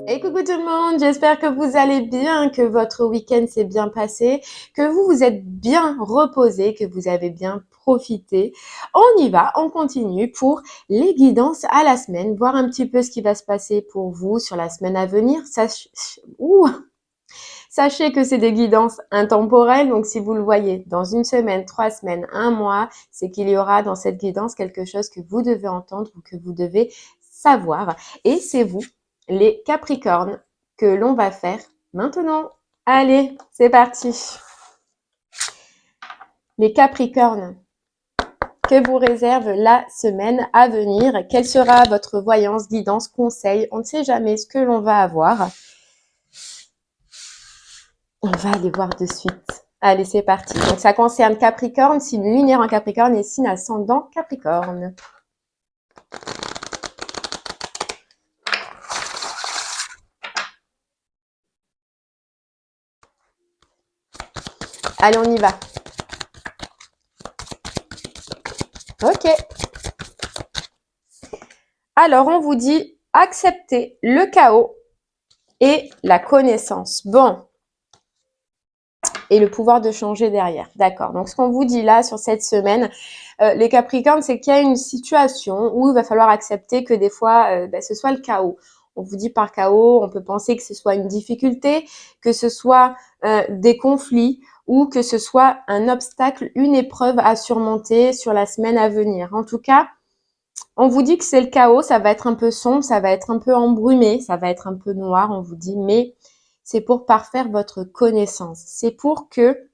Et coucou tout le monde, j'espère que vous allez bien, que votre week-end s'est bien passé, que vous vous êtes bien reposé, que vous avez bien profité. On y va, on continue pour les guidances à la semaine, voir un petit peu ce qui va se passer pour vous sur la semaine à venir. Sachez que c'est des guidances intemporelles, donc si vous le voyez dans une semaine, 3 semaines, un mois, c'est qu'il y aura dans cette guidance quelque chose que vous devez entendre ou que vous devez savoir. Et c'est vous, les Capricornes, que l'on va faire maintenant. Allez, c'est parti. Les Capricornes, que vous réserve la semaine à venir? Quelle sera votre voyance, guidance, conseil? On ne sait jamais ce que l'on va avoir. On va aller voir de suite. Allez, c'est parti. Donc, ça concerne Capricorne, signe lunaire en Capricorne et signe ascendant Capricorne. Allez, on y va. Ok. Alors, on vous dit accepter le chaos et la connaissance. Bon. Et le pouvoir de changer derrière. D'accord. Donc, ce qu'on vous dit là sur cette semaine, les Capricornes, c'est qu'il y a une situation où il va falloir accepter que des fois, ce soit le chaos. On vous dit par chaos, on peut penser que ce soit une difficulté, que ce soit des conflits ou que ce soit un obstacle, une épreuve à surmonter sur la semaine à venir. En tout cas, on vous dit que c'est le chaos, ça va être un peu sombre, ça va être un peu embrumé, ça va être un peu noir, on vous dit, mais c'est pour parfaire votre connaissance. C'est pour que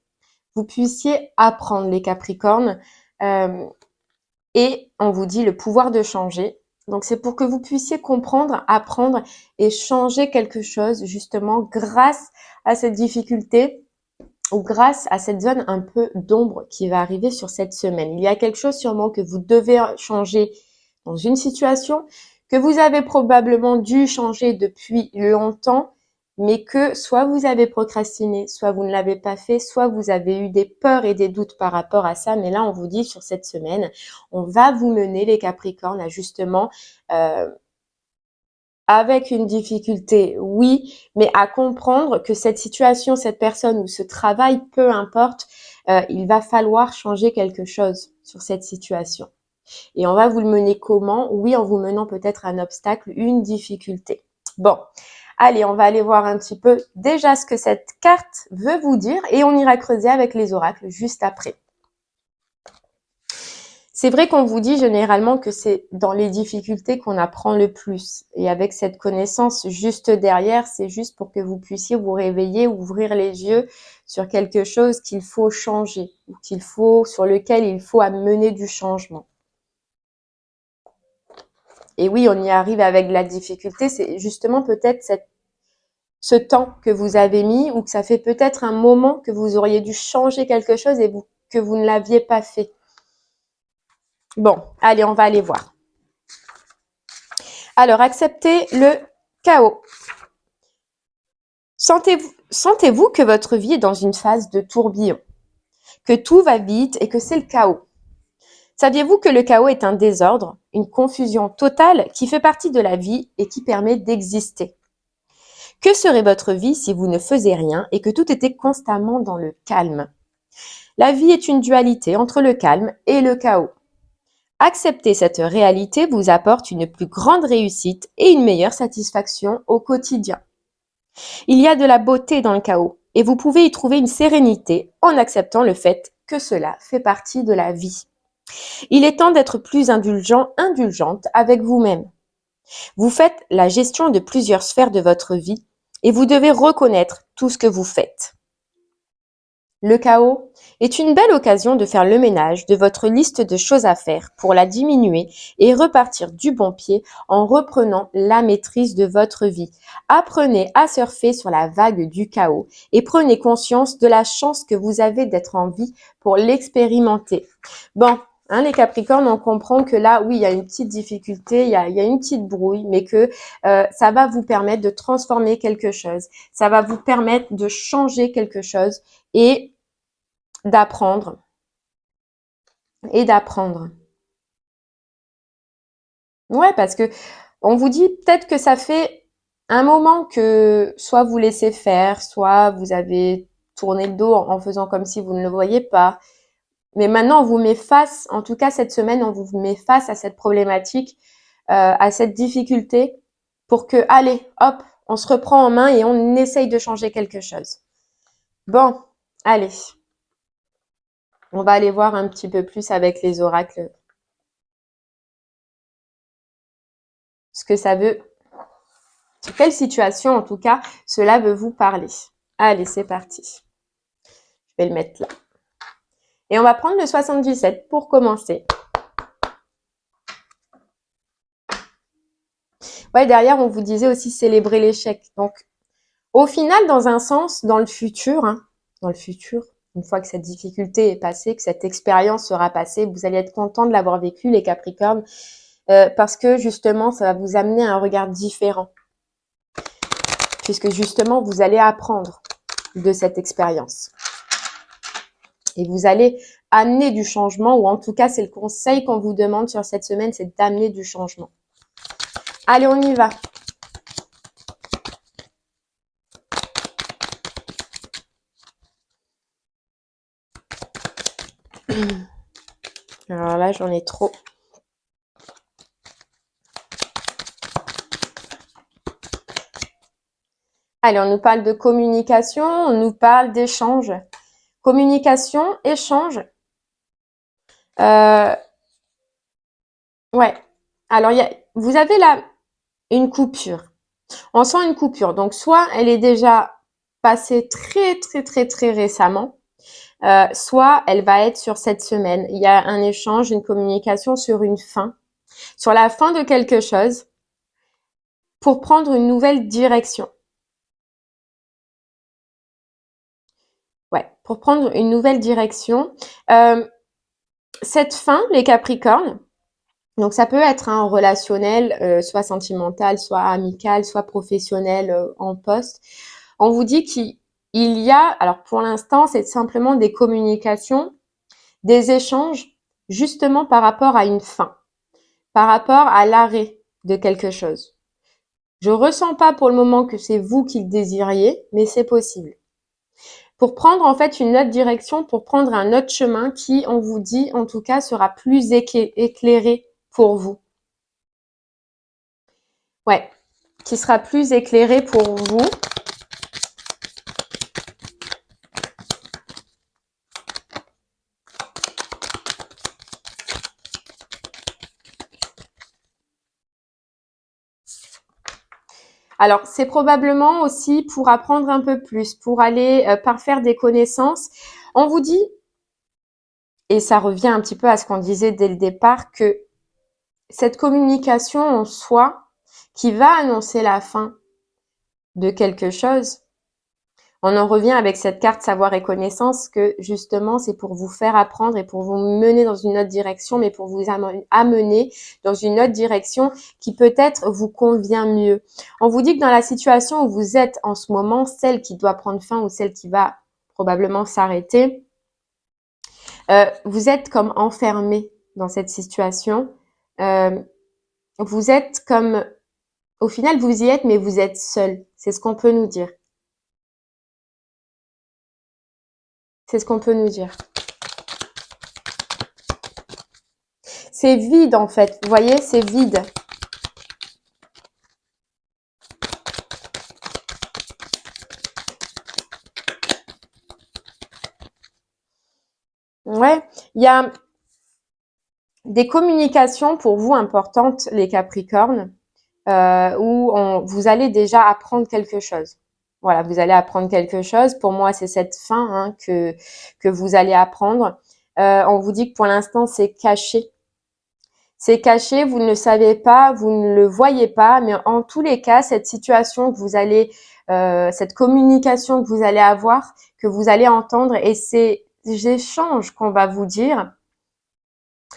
vous puissiez apprendre les Capricornes et on vous dit le pouvoir de changer. Donc c'est pour que vous puissiez comprendre, apprendre et changer quelque chose justement grâce à cette difficulté ou grâce à cette zone un peu d'ombre qui va arriver sur cette semaine. Il y a quelque chose sûrement que vous devez changer dans une situation que vous avez probablement dû changer depuis longtemps, mais que soit vous avez procrastiné, soit vous ne l'avez pas fait, soit vous avez eu des peurs et des doutes par rapport à ça. Mais là, on vous dit sur cette semaine, on va vous mener les Capricornes à justement avec une difficulté, oui, mais à comprendre que cette situation, cette personne ou ce travail, peu importe, il va falloir changer quelque chose sur cette situation. Et on va vous le mener comment? Oui, en vous menant peut-être un obstacle, une difficulté. Bon, allez, on va aller voir un petit peu déjà ce que cette carte veut vous dire et on ira creuser avec les oracles juste après. C'est vrai qu'on vous dit généralement que c'est dans les difficultés qu'on apprend le plus. Et avec cette connaissance juste derrière, c'est juste pour que vous puissiez vous réveiller, ouvrir les yeux sur quelque chose qu'il faut changer, ou sur lequel il faut amener du changement. Et oui, on y arrive avec la difficulté, c'est justement peut-être ce temps que vous avez mis ou que ça fait peut-être un moment que vous auriez dû changer quelque chose et que vous ne l'aviez pas fait. Bon, allez, on va aller voir. Alors, acceptez le chaos. Sentez-vous que votre vie est dans une phase de tourbillon, que tout va vite et que c'est le chaos. Saviez-vous que le chaos est un désordre, une confusion totale qui fait partie de la vie et qui permet d'exister? Que serait votre vie si vous ne faisiez rien et que tout était constamment dans le calme? La vie est une dualité entre le calme et le chaos. Accepter cette réalité vous apporte une plus grande réussite et une meilleure satisfaction au quotidien. Il y a de la beauté dans le chaos et vous pouvez y trouver une sérénité en acceptant le fait que cela fait partie de la vie. Il est temps d'être plus indulgent, indulgente avec vous-même. Vous faites la gestion de plusieurs sphères de votre vie et vous devez reconnaître tout ce que vous faites. Le chaos est une belle occasion de faire le ménage de votre liste de choses à faire pour la diminuer et repartir du bon pied en reprenant la maîtrise de votre vie. Apprenez à surfer sur la vague du chaos et prenez conscience de la chance que vous avez d'être en vie pour l'expérimenter. Bon, les Capricornes, on comprend que là, oui, il y a une petite difficulté, il y a une petite brouille, mais que ça va vous permettre de transformer quelque chose, ça va vous permettre de changer quelque chose et d'apprendre. Ouais, parce que on vous dit peut-être que ça fait un moment que soit vous laissez faire, soit vous avez tourné le dos en faisant comme si vous ne le voyez pas. Mais maintenant, on vous met face, en tout cas cette semaine, on vous met face à cette problématique, à cette difficulté pour que, allez, hop, on se reprend en main et on essaye de changer quelque chose. Bon, allez. On va aller voir un petit peu plus avec les oracles ce que ça veut, sur quelle situation en tout cas cela veut vous parler. Allez, c'est parti. Je vais le mettre là. Et on va prendre le 77 pour commencer. Ouais, derrière, on vous disait aussi célébrer l'échec. Donc, au final, dans un sens, dans le futur, une fois que cette difficulté est passée, que cette expérience sera passée, vous allez être content de l'avoir vécu, les Capricornes, parce que justement, ça va vous amener à un regard différent. Puisque justement, vous allez apprendre de cette expérience. Et vous allez amener du changement, ou en tout cas, c'est le conseil qu'on vous demande sur cette semaine, c'est d'amener du changement. Allez, on y va. Alors là, j'en ai trop. Allez, on nous parle de communication, on nous parle d'échange. Communication, échange. Ouais. Alors, vous avez là une coupure. On sent une coupure. Donc, soit elle est déjà passée très récemment, soit elle va être sur cette semaine. Il y a un échange, une communication sur une fin, sur la fin de quelque chose, pour prendre une nouvelle direction. Ouais, pour prendre une nouvelle direction. Cette fin, les Capricornes, donc ça peut être un relationnel, soit sentimental, soit amical, soit professionnel en poste. On vous dit qu'il y a, alors pour l'instant, c'est simplement des communications, des échanges, justement par rapport à une fin, par rapport à l'arrêt de quelque chose. Je ressens pas pour le moment que c'est vous qui le désiriez, mais c'est possible. Pour prendre en fait une autre direction, pour prendre un autre chemin qui, on vous dit, en tout cas, sera plus éclairé pour vous. Ouais, qui sera plus éclairé pour vous. Alors, c'est probablement aussi pour apprendre un peu plus, pour aller parfaire des connaissances. On vous dit, et ça revient un petit peu à ce qu'on disait dès le départ, que cette communication en soi, qui va annoncer la fin de quelque chose, on en revient avec cette carte savoir et connaissance que justement c'est pour vous faire apprendre et pour vous mener dans une autre direction, mais pour vous amener dans une autre direction qui peut-être vous convient mieux. On vous dit que dans la situation où vous êtes en ce moment, celle qui doit prendre fin ou celle qui va probablement s'arrêter, vous êtes comme enfermé dans cette situation. Vous êtes comme, au final vous y êtes, mais vous êtes seul. C'est ce qu'on peut nous dire. C'est ce qu'on peut nous dire. C'est vide en fait, vous voyez, c'est vide. Ouais, il y a des communications pour vous importantes, les Capricornes, où vous allez déjà apprendre quelque chose. Voilà, vous allez apprendre quelque chose. Pour moi, c'est cette fin que vous allez apprendre. On vous dit que pour l'instant, c'est caché. C'est caché, vous ne le savez pas, vous ne le voyez pas, mais en tous les cas, cette situation que vous allez, cette communication que vous allez avoir, que vous allez entendre, et ces échanges qu'on va vous dire,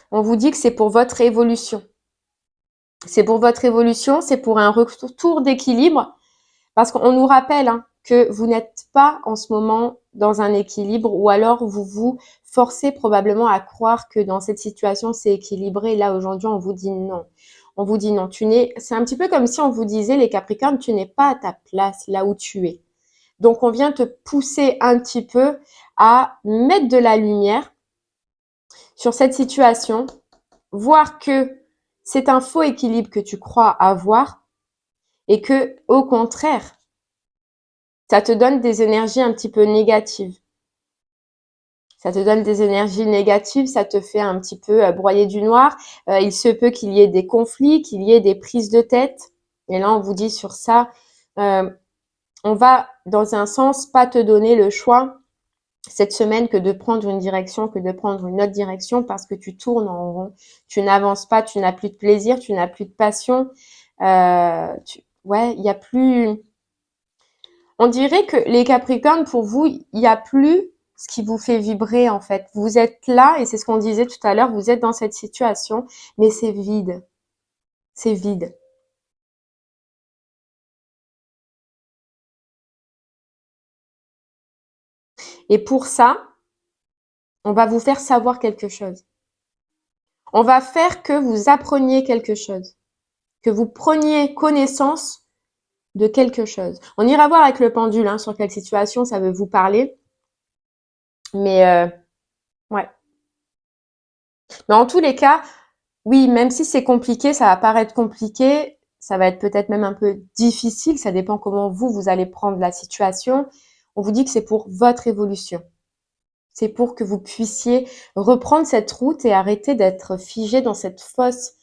on vous dit que c'est pour votre évolution. C'est pour votre évolution, c'est pour un retour d'équilibre, parce qu'on nous rappelle que vous n'êtes pas en ce moment dans un équilibre, ou alors vous vous forcez probablement à croire que dans cette situation c'est équilibré. Là aujourd'hui on vous dit non. On vous dit non, c'est un petit peu comme si on vous disait, les Capricornes, tu n'es pas à ta place là où tu es. Donc, on vient te pousser un petit peu à mettre de la lumière sur cette situation, voir que c'est un faux équilibre que tu crois avoir et que, au contraire, ça te donne des énergies un petit peu négatives. Ça te donne des énergies négatives, ça te fait un petit peu broyer du noir. Il se peut qu'il y ait des conflits, qu'il y ait des prises de tête. Et là, on vous dit sur ça, on va, dans un sens, pas te donner le choix cette semaine que de prendre une direction, que de prendre une autre direction parce que tu tournes en rond. Tu n'avances pas, tu n'as plus de plaisir, tu n'as plus de passion. Ouais, il y a plus... On dirait que les Capricornes, pour vous, il n'y a plus ce qui vous fait vibrer en fait. Vous êtes là, et c'est ce qu'on disait tout à l'heure, vous êtes dans cette situation, mais c'est vide. C'est vide. Et pour ça, on va vous faire savoir quelque chose. On va faire que vous appreniez quelque chose, que vous preniez connaissance de quelque chose. On ira voir avec le pendule hein, sur quelle situation ça veut vous parler. Mais ouais. Mais en tous les cas, oui, même si c'est compliqué, ça va paraître compliqué, ça va être peut-être même un peu difficile, ça dépend comment vous allez prendre la situation. On vous dit que c'est pour votre évolution. C'est pour que vous puissiez reprendre cette route et arrêter d'être figé dans cette fausse,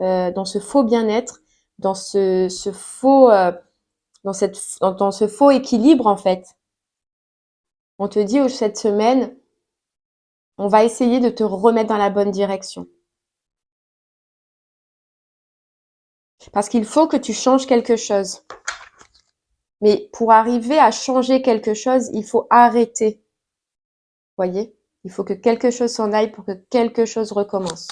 dans ce faux bien-être, dans ce faux, dans ce faux équilibre en fait. On te dit cette semaine, on va essayer de te remettre dans la bonne direction. Parce qu'il faut que tu changes quelque chose. Mais pour arriver à changer quelque chose, il faut arrêter. Voyez? Il faut que quelque chose s'en aille pour que quelque chose recommence.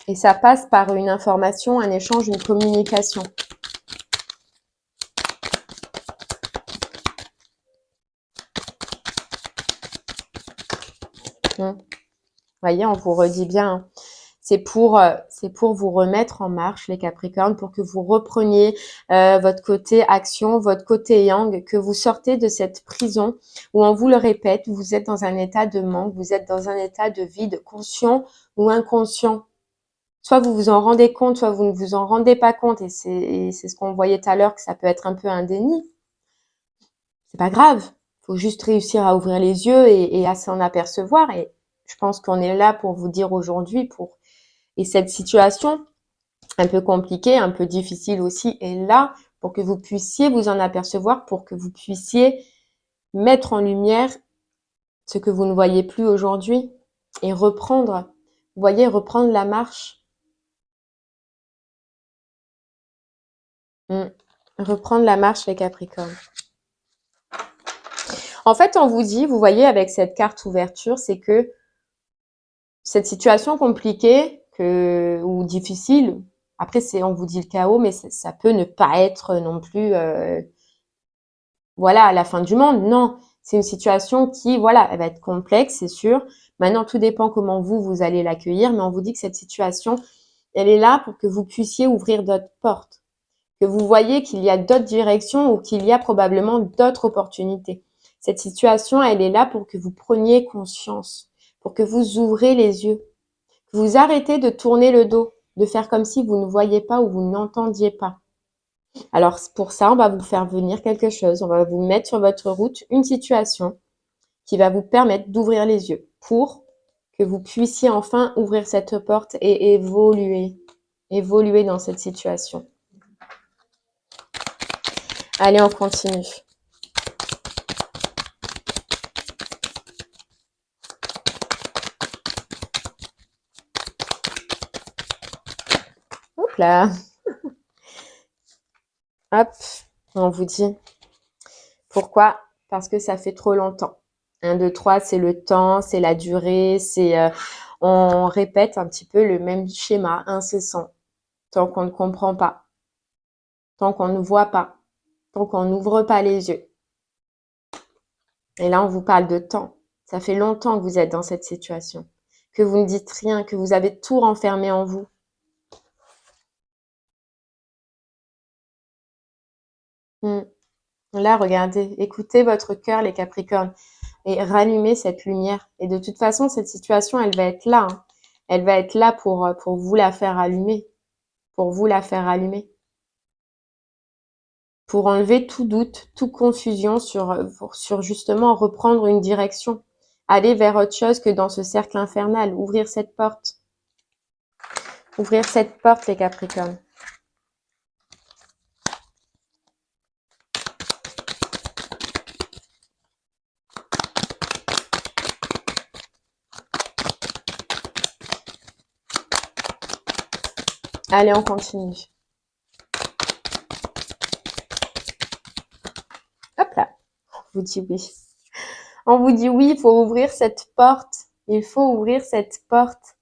Et ça passe par une information, un échange, une communication. Voyez, on vous redit bien. C'est pour vous remettre en marche, les Capricornes, pour que vous repreniez votre côté action, votre côté yang, que vous sortez de cette prison où on vous le répète, vous êtes dans un état de manque, vous êtes dans un état de vide, conscient ou inconscient. Soit vous vous en rendez compte, soit vous ne vous en rendez pas compte, et c'est ce qu'on voyait tout à l'heure, que ça peut être un peu un déni. C'est pas grave, faut juste réussir à ouvrir les yeux et à s'en apercevoir. Et je pense qu'on est là pour vous dire aujourd'hui, et cette situation un peu compliquée, un peu difficile aussi, est là pour que vous puissiez vous en apercevoir, pour que vous puissiez mettre en lumière ce que vous ne voyez plus aujourd'hui et reprendre, vous voyez, reprendre la marche. Reprendre la marche, les Capricornes. En fait, on vous dit, vous voyez, avec cette carte ouverture, c'est que cette situation compliquée ou difficile, après, on vous dit le chaos, mais ça peut ne pas être non plus, voilà, à la fin du monde. Non, c'est une situation qui, voilà, elle va être complexe, c'est sûr. Maintenant, tout dépend comment vous allez l'accueillir, mais on vous dit que cette situation, elle est là pour que vous puissiez ouvrir d'autres portes, que vous voyez qu'il y a d'autres directions ou qu'il y a probablement d'autres opportunités. Cette situation, elle est là pour que vous preniez conscience, pour que vous ouvrez les yeux, que vous arrêtez de tourner le dos, de faire comme si vous ne voyez pas ou vous n'entendiez pas. Alors pour ça, on va vous faire venir quelque chose, on va vous mettre sur votre route une situation qui va vous permettre d'ouvrir les yeux pour que vous puissiez enfin ouvrir cette porte et évoluer dans cette situation. Allez, on continue. Hop là. Hop, on vous dit. Pourquoi? Parce que ça fait trop longtemps. 1, 2, 3, c'est le temps, c'est la durée, on répète un petit peu le même schéma incessant. Tant qu'on ne comprend pas, tant qu'on ne voit pas, tant qu'on n'ouvre pas les yeux. Et là, on vous parle de temps. Ça fait longtemps que vous êtes dans cette situation, que vous ne dites rien, que vous avez tout renfermé en vous. Hmm. Là, regardez, écoutez votre cœur, les Capricornes, et rallumez cette lumière. Et de toute façon, cette situation, elle va être là, hein. Elle va être là pour vous la faire allumer, pour vous la faire allumer, pour enlever tout doute, toute confusion sur justement reprendre une direction, aller vers autre chose que dans ce cercle infernal, ouvrir cette porte. Ouvrir cette porte, les Capricornes. Allez, on continue. Hop là, on vous dit oui. On vous dit oui, il faut ouvrir cette porte. Il faut ouvrir cette porte.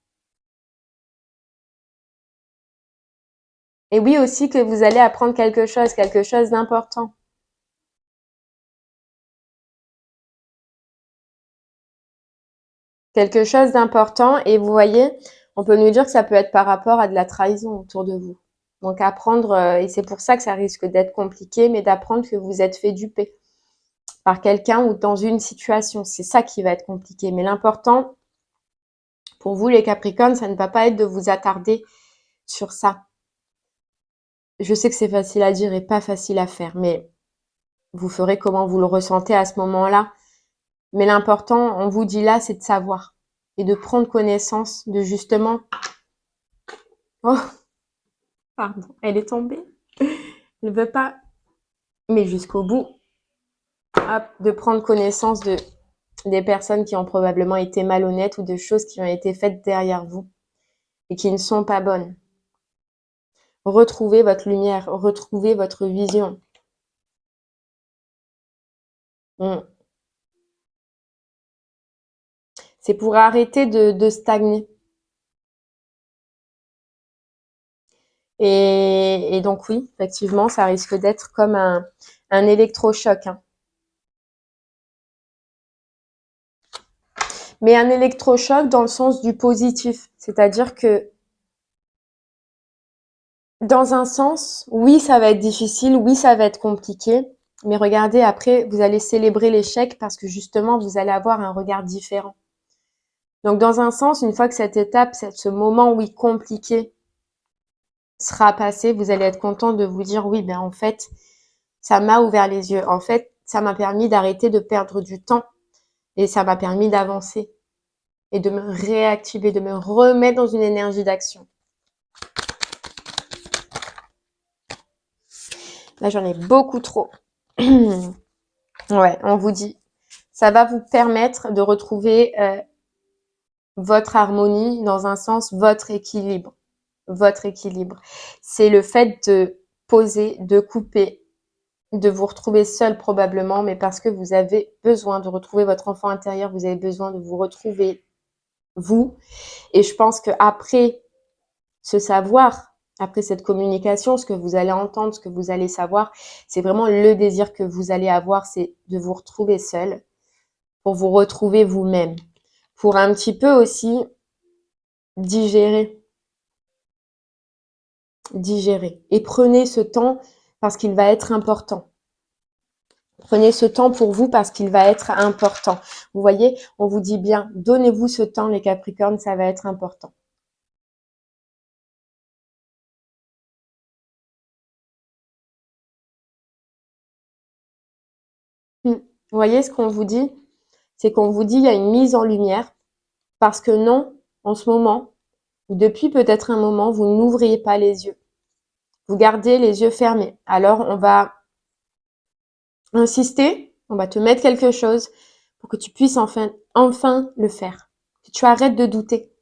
Et oui aussi que vous allez apprendre quelque chose d'important. Quelque chose d'important. Et vous voyez, on peut nous dire que ça peut être par rapport à de la trahison autour de vous. Donc apprendre, et c'est pour ça que ça risque d'être compliqué, mais d'apprendre que vous êtes fait duper par quelqu'un ou dans une situation. C'est ça qui va être compliqué. Mais l'important, pour vous les Capricornes, ça ne va pas être de vous attarder sur ça. Je sais que c'est facile à dire et pas facile à faire, mais vous ferez comment vous le ressentez à ce moment-là. Mais l'important, on vous dit là, c'est de savoir et de prendre connaissance de justement... Oh, pardon, elle est tombée. Elle ne veut pas. Mais jusqu'au bout, hop, de prendre connaissance des personnes qui ont probablement été malhonnêtes ou de choses qui ont été faites derrière vous et qui ne sont pas bonnes. Retrouvez votre lumière, retrouvez votre vision. C'est pour arrêter de stagner. Et donc oui, effectivement, ça risque d'être comme un électrochoc, hein. Mais un électrochoc dans le sens du positif. C'est-à-dire que dans un sens, oui, ça va être difficile, oui, ça va être compliqué. Mais regardez, après, vous allez célébrer l'échec parce que justement, vous allez avoir un regard différent. Donc dans un sens, une fois que cette étape, ce moment, oui, compliqué sera passé, vous allez être content de vous dire, oui, ben en fait, ça m'a ouvert les yeux. En fait, ça m'a permis d'arrêter de perdre du temps et ça m'a permis d'avancer et de me réactiver, de me remettre dans une énergie d'action. Là, j'en ai beaucoup trop. Ouais, on vous dit, ça va vous permettre de retrouver votre harmonie, dans un sens, votre équilibre. Votre équilibre. C'est le fait de poser, de couper, de vous retrouver seul probablement, mais parce que vous avez besoin de retrouver votre enfant intérieur, vous avez besoin de vous retrouver vous. Et je pense qu'après ce savoir, après cette communication, ce que vous allez entendre, ce que vous allez savoir, c'est vraiment le désir que vous allez avoir, c'est de vous retrouver seul, pour vous retrouver vous-même, pour un petit peu aussi digérer. Et prenez ce temps parce qu'il va être important. Prenez ce temps pour vous parce qu'il va être important. Vous voyez, on vous dit bien, donnez-vous ce temps les Capricornes, ça va être important. Vous voyez ce qu'on vous dit? C'est qu'on vous dit il y a une mise en lumière parce que non, en ce moment, ou depuis peut-être un moment, vous n'ouvriez pas les yeux. Vous gardez les yeux fermés. Alors, on va insister, on va te mettre quelque chose pour que tu puisses enfin le faire. Que tu arrêtes de douter.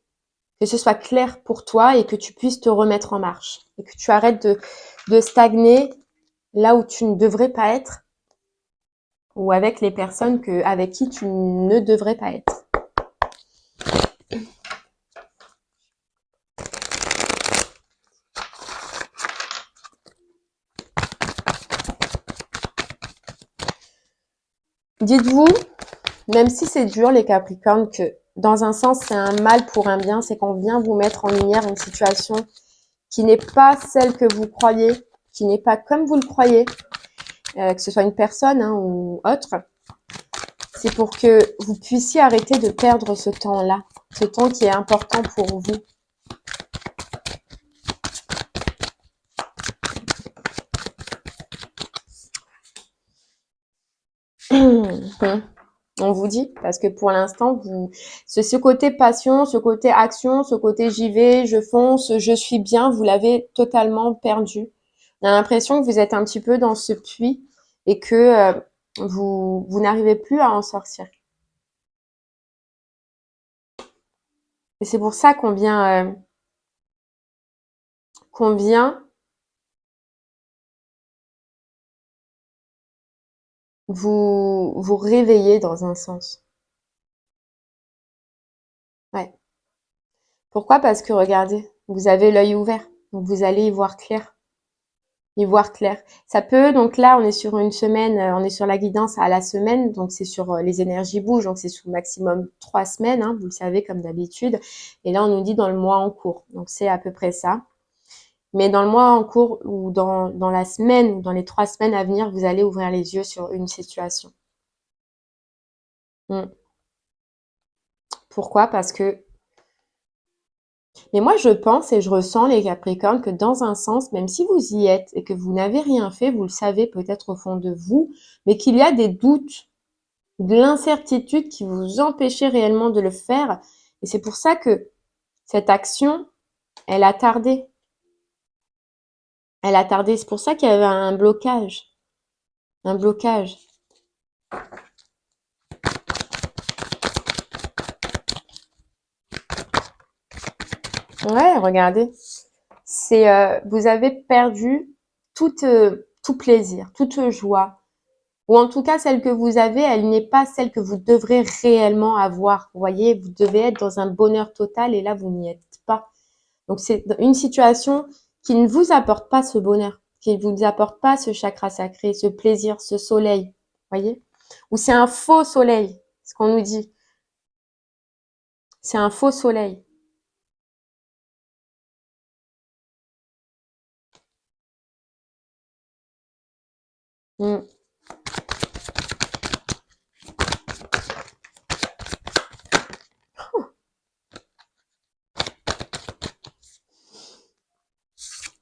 Que ce soit clair pour toi et que tu puisses te remettre en marche. Et que tu arrêtes de stagner là où tu ne devrais pas être ou avec les personnes avec qui tu ne devrais pas être. Dites-vous Même si c'est dur, les Capricornes, que dans un sens, c'est un mal pour un bien, c'est qu'on vient vous mettre en lumière une situation qui n'est pas celle que vous croyez, qui n'est pas comme vous le croyez, que ce soit une personne ou autre. C'est pour que vous puissiez arrêter de perdre ce temps-là, ce temps qui est important pour vous. On vous dit, parce que pour l'instant, ce côté passion, ce côté action, ce côté j'y vais, je fonce, je suis bien, vous l'avez totalement perdu. On a l'impression que vous êtes un petit peu dans ce puits et que vous n'arrivez plus à en sortir. Et c'est pour ça qu'on vient vous réveiller dans un sens. Ouais. Pourquoi? Parce que regardez, vous avez l'œil ouvert, donc vous allez y voir clair. Y voir clair. Ça peut, donc là, on est sur une semaine, on est sur la guidance à la semaine, donc c'est sur les énergies bougent, donc c'est sous maximum 3 semaines, vous le savez comme d'habitude. Et là, on nous dit dans le mois en cours, donc c'est à peu près ça. Mais dans le mois en cours ou dans la semaine ou dans les 3 semaines à venir, vous allez ouvrir les yeux sur une situation. Pourquoi? Parce que mais moi, je pense et je ressens, les Capricornes, que dans un sens, même si vous y êtes et que vous n'avez rien fait, vous le savez peut-être au fond de vous, mais qu'il y a des doutes, de l'incertitude qui vous empêchait réellement de le faire. Et c'est pour ça que cette action, elle a tardé. Elle a tardé. C'est pour ça qu'il y avait un blocage. Un blocage. Ouais, regardez. Vous avez perdu tout plaisir, toute joie. Ou en tout cas, celle que vous avez, elle n'est pas celle que vous devrez réellement avoir. Vous voyez, vous devez être dans un bonheur total et là, vous n'y êtes pas. Donc, c'est une situation qui ne vous apporte pas ce bonheur, qui ne vous apporte pas ce chakra sacré, ce plaisir, ce soleil. Vous voyez? Ou c'est un faux soleil, ce qu'on nous dit. C'est un faux soleil. Mm.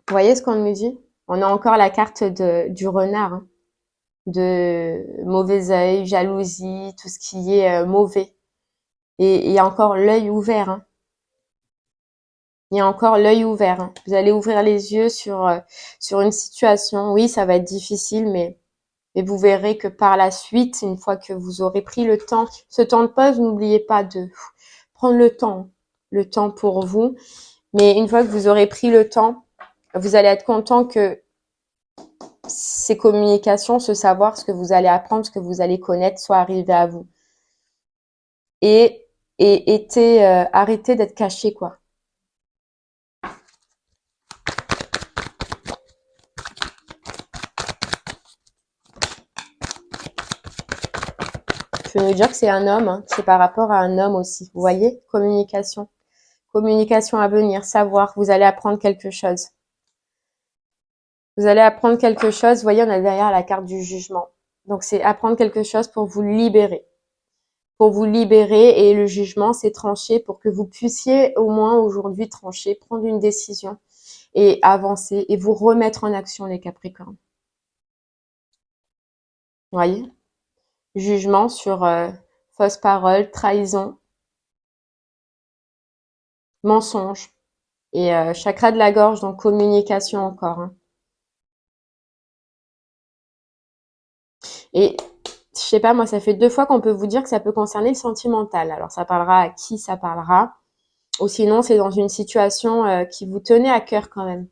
Vous voyez ce qu'on nous dit? On a encore la carte du renard, de mauvais œil, jalousie, tout ce qui est mauvais. Et il y a encore l'œil ouvert. Il y a encore l'œil ouvert. Vous allez ouvrir les yeux sur une situation. Oui, ça va être difficile, mais vous verrez que par la suite, une fois que vous aurez pris le temps, ce temps de pause, n'oubliez pas de prendre le temps pour vous. Mais une fois que vous aurez pris le temps, vous allez être content que ces communications, ce savoir, ce que vous allez apprendre, ce que vous allez connaître, soit arrivé à vous. Et arrêtez d'être caché, quoi. Je veux dire que c'est un homme, c'est par rapport à un homme aussi. Vous voyez, communication. Communication à venir, savoir, vous allez apprendre quelque chose. Vous allez apprendre quelque chose. Vous voyez, on a derrière la carte du jugement. Donc, c'est apprendre quelque chose pour vous libérer. Pour vous libérer, et le jugement, c'est trancher pour que vous puissiez au moins aujourd'hui trancher, prendre une décision et avancer et vous remettre en action, les Capricornes. Vous voyez? Jugement sur fausse parole, trahison, mensonge et chakra de la gorge, donc communication encore. Et je sais pas, moi, ça fait 2 fois qu'on peut vous dire que ça peut concerner le sentimental. Alors, ça parlera à qui ça parlera. Ou sinon, c'est dans une situation qui vous tenait à cœur quand même.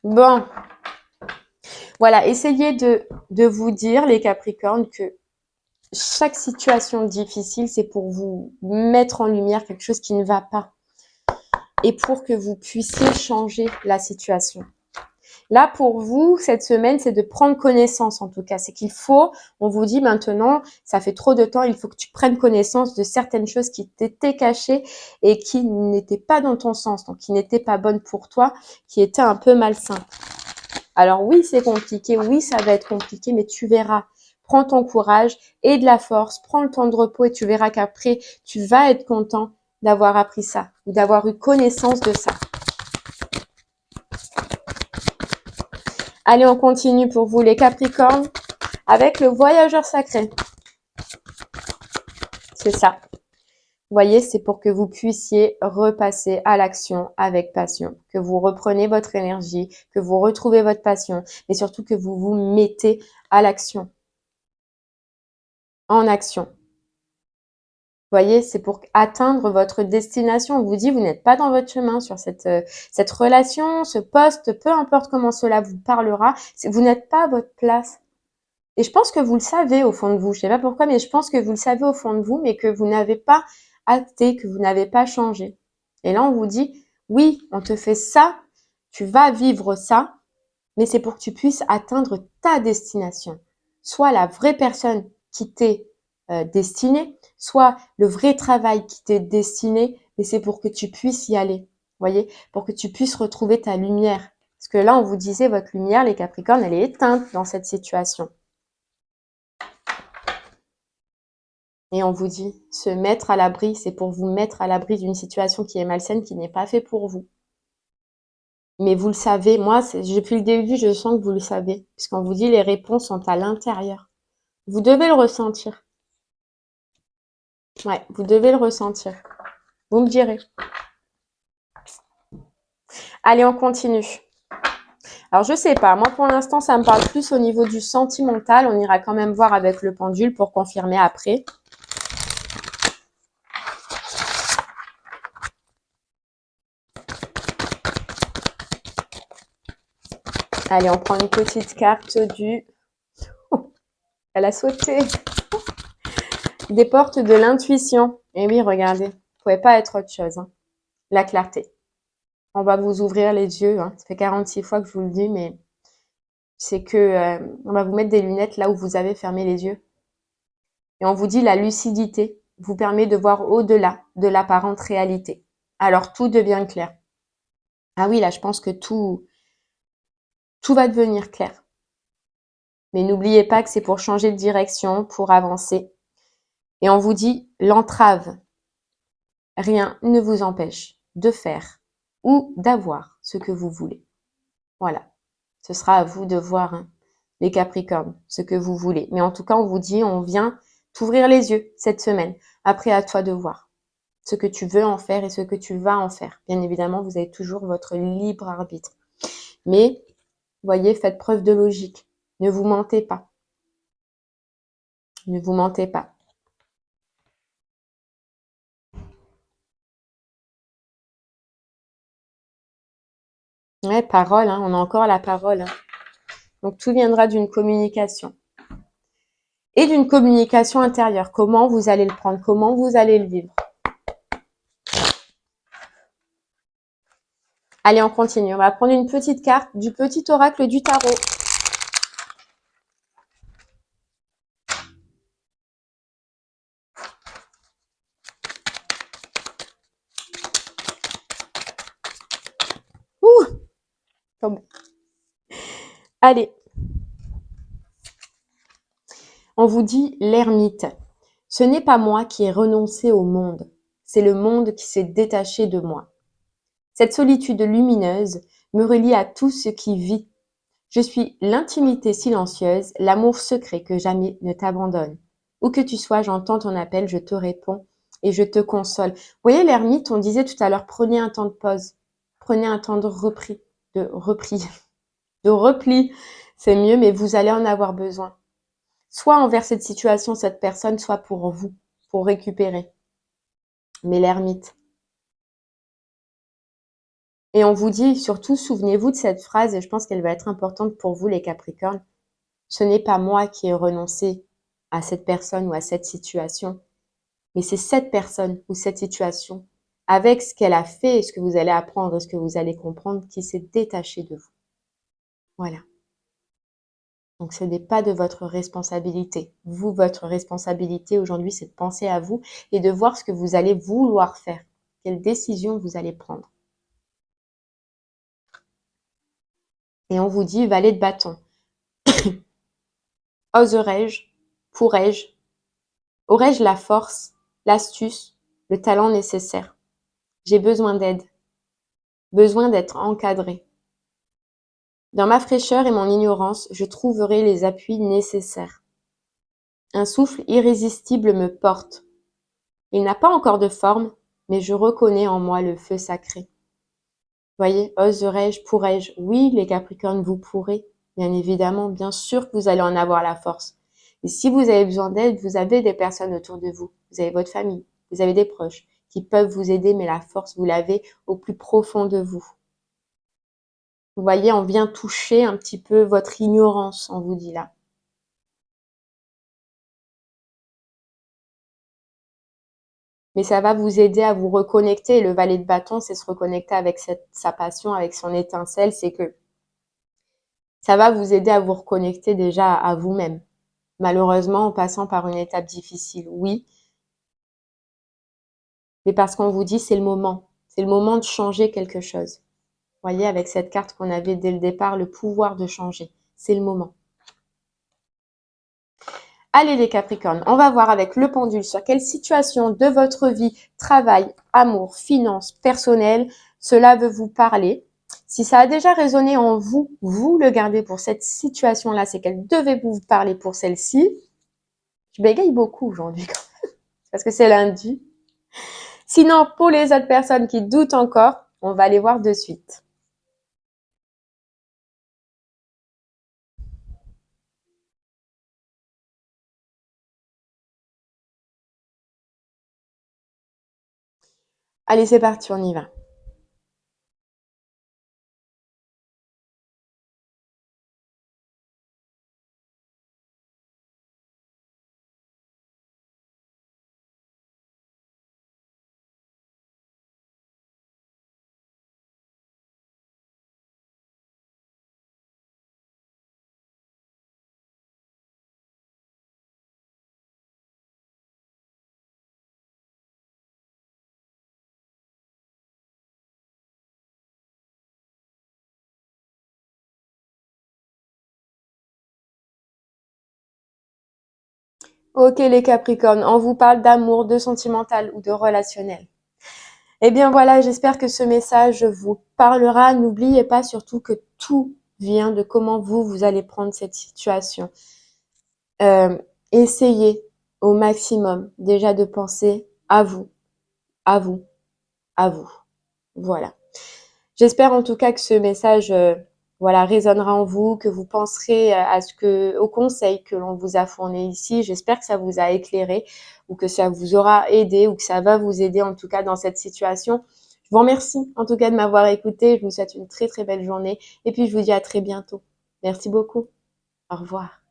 Bon, voilà, essayez de vous dire, les Capricornes, que chaque situation difficile, c'est pour vous mettre en lumière quelque chose qui ne va pas et pour que vous puissiez changer la situation. Là, pour vous, cette semaine, c'est de prendre connaissance, en tout cas. C'est qu'il faut, on vous dit maintenant, ça fait trop de temps, il faut que tu prennes connaissance de certaines choses qui t'étaient cachées et qui n'étaient pas dans ton sens, donc qui n'étaient pas bonnes pour toi, qui étaient un peu malsains. Alors oui, c'est compliqué, oui, ça va être compliqué, mais tu verras. Prends ton courage et de la force, prends le temps de repos et tu verras qu'après, tu vas être content d'avoir appris ça ou d'avoir eu connaissance de ça. Allez, on continue pour vous les Capricornes avec le voyageur sacré. C'est ça. Vous voyez, c'est pour que vous puissiez repasser à l'action avec passion, que vous reprenez votre énergie, que vous retrouvez votre passion, mais surtout que vous vous mettez à l'action. En action. Vous voyez, c'est pour atteindre votre destination. On vous dit, vous n'êtes pas dans votre chemin sur cette relation, ce poste, peu importe comment cela vous parlera, vous n'êtes pas à votre place. Et je pense que vous le savez au fond de vous. Je sais pas pourquoi, mais je pense que vous le savez au fond de vous, mais que vous n'avez pas acté, que vous n'avez pas changé. Et là, on vous dit, oui, on te fait ça, tu vas vivre ça, mais c'est pour que tu puisses atteindre ta destination. Soit la vraie personne qui t'est destinée, soit le vrai travail qui t'est destiné, mais c'est pour que tu puisses y aller. Vous voyez, pour que tu puisses retrouver ta lumière. Parce que là, on vous disait, votre lumière, les Capricornes, elle est éteinte dans cette situation. Et on vous dit, se mettre à l'abri, c'est pour vous mettre à l'abri d'une situation qui est malsaine, qui n'est pas fait pour vous. Mais vous le savez, moi, depuis le début, je sens que vous le savez. Puisqu'on vous dit, les réponses sont à l'intérieur. Vous devez le ressentir. Ouais, vous devez le ressentir. Vous me direz. Allez, on continue. Alors, je sais pas. Moi, pour l'instant, ça me parle plus au niveau du sentimental. On ira quand même voir avec le pendule pour confirmer après. Allez, on prend une petite carte du... Oh, elle a sauté. Des portes de l'intuition. Et oui, regardez. Vous ne pouvez pas être autre chose. Hein. La clarté. On va vous ouvrir les yeux. Hein. Ça fait 46 fois que je vous le dis, mais c'est que on va vous mettre des lunettes là où vous avez fermé les yeux. Et on vous dit la lucidité vous permet de voir au-delà de l'apparente réalité. Alors tout devient clair. Ah oui, là, je pense que tout va devenir clair. Mais n'oubliez pas que c'est pour changer de direction, pour avancer. Et on vous dit l'entrave. Rien ne vous empêche de faire ou d'avoir ce que vous voulez. Voilà. Ce sera à vous de voir, hein, les Capricornes, ce que vous voulez. Mais en tout cas, on vous dit, on vient t'ouvrir les yeux cette semaine. Après, à toi de voir ce que tu veux en faire et ce que tu vas en faire. Bien évidemment, vous avez toujours votre libre arbitre. Mais, voyez, faites preuve de logique. Ne vous mentez pas. Ne vous mentez pas. Ouais, parole, hein, on a encore la parole. Hein. Donc, tout viendra d'une communication. Et d'une communication intérieure. Comment vous allez le prendre, comment vous allez le vivre. Allez, on continue. On va prendre une petite carte du petit oracle du tarot. Ouh, bon. Allez. On vous dit l'ermite. Ce n'est pas moi qui ai renoncé au monde. C'est le monde qui s'est détaché de moi. Cette solitude lumineuse me relie à tout ce qui vit. Je suis l'intimité silencieuse, l'amour secret que jamais ne t'abandonne. Où que tu sois, j'entends ton appel, je te réponds et je te console. Vous voyez, l'ermite, on disait tout à l'heure, prenez un temps de pause, prenez un temps de de repli. C'est mieux, mais vous allez en avoir besoin. Soit envers cette situation, cette personne, soit pour vous, pour récupérer. Mais l'ermite. Et on vous dit, surtout, souvenez-vous de cette phrase, et je pense qu'elle va être importante pour vous, les Capricornes. Ce n'est pas moi qui ai renoncé à cette personne ou à cette situation, mais c'est cette personne ou cette situation, avec ce qu'elle a fait, ce que vous allez apprendre, ce que vous allez comprendre, qui s'est détaché de vous. Voilà. Donc, ce n'est pas de votre responsabilité. Vous, votre responsabilité aujourd'hui, c'est de penser à vous et de voir ce que vous allez vouloir faire. Quelle décision vous allez prendre. Et on vous dit, valet de bâton. Oserais-je? Pourrais-je? Aurais-je la force, l'astuce, le talent nécessaire? J'ai besoin d'aide. Besoin d'être encadré. Dans ma fraîcheur et mon ignorance, je trouverai les appuis nécessaires. Un souffle irrésistible me porte. Il n'a pas encore de forme, mais je reconnais en moi le feu sacré. Voyez, oserais-je, pourrais-je? Oui, les Capricornes, vous pourrez, bien évidemment, bien sûr que vous allez en avoir la force. Et si vous avez besoin d'aide, vous avez des personnes autour de vous. Vous avez votre famille, vous avez des proches qui peuvent vous aider, mais la force, vous l'avez au plus profond de vous. Vous voyez, on vient toucher un petit peu votre ignorance, on vous dit là. Mais ça va vous aider à vous reconnecter. Le valet de bâton, c'est se reconnecter avec sa passion, avec son étincelle. C'est que ça va vous aider à vous reconnecter déjà à vous-même. Malheureusement, en passant par une étape difficile, oui. Mais parce qu'on vous dit, c'est le moment. C'est le moment de changer quelque chose. Vous voyez, avec cette carte qu'on avait dès le départ, le pouvoir de changer. C'est le moment. Allez les Capricornes, on va voir avec le pendule sur quelle situation de votre vie, travail, amour, finances, personnel, cela veut vous parler. Si ça a déjà résonné en vous, vous le gardez pour cette situation-là, c'est qu'elle devait vous parler pour celle-ci. Je bégaye beaucoup aujourd'hui parce que c'est lundi. Sinon, pour les autres personnes qui doutent encore, on va les voir de suite. Allez, c'est parti, on y va. Ok les Capricornes, on vous parle d'amour, de sentimental ou de relationnel. Eh bien voilà, j'espère que ce message vous parlera. N'oubliez pas surtout que tout vient de comment vous allez prendre cette situation. Essayez au maximum déjà de penser à vous, à vous, à vous. Voilà. J'espère en tout cas que ce message résonnera en vous, que vous penserez aux conseils que l'on vous a fournis ici. J'espère que ça vous a éclairé ou que ça vous aura aidé ou que ça va vous aider en tout cas dans cette situation. Je vous remercie en tout cas de m'avoir écouté. Je vous souhaite une très très belle journée et puis je vous dis à très bientôt. Merci beaucoup. Au revoir.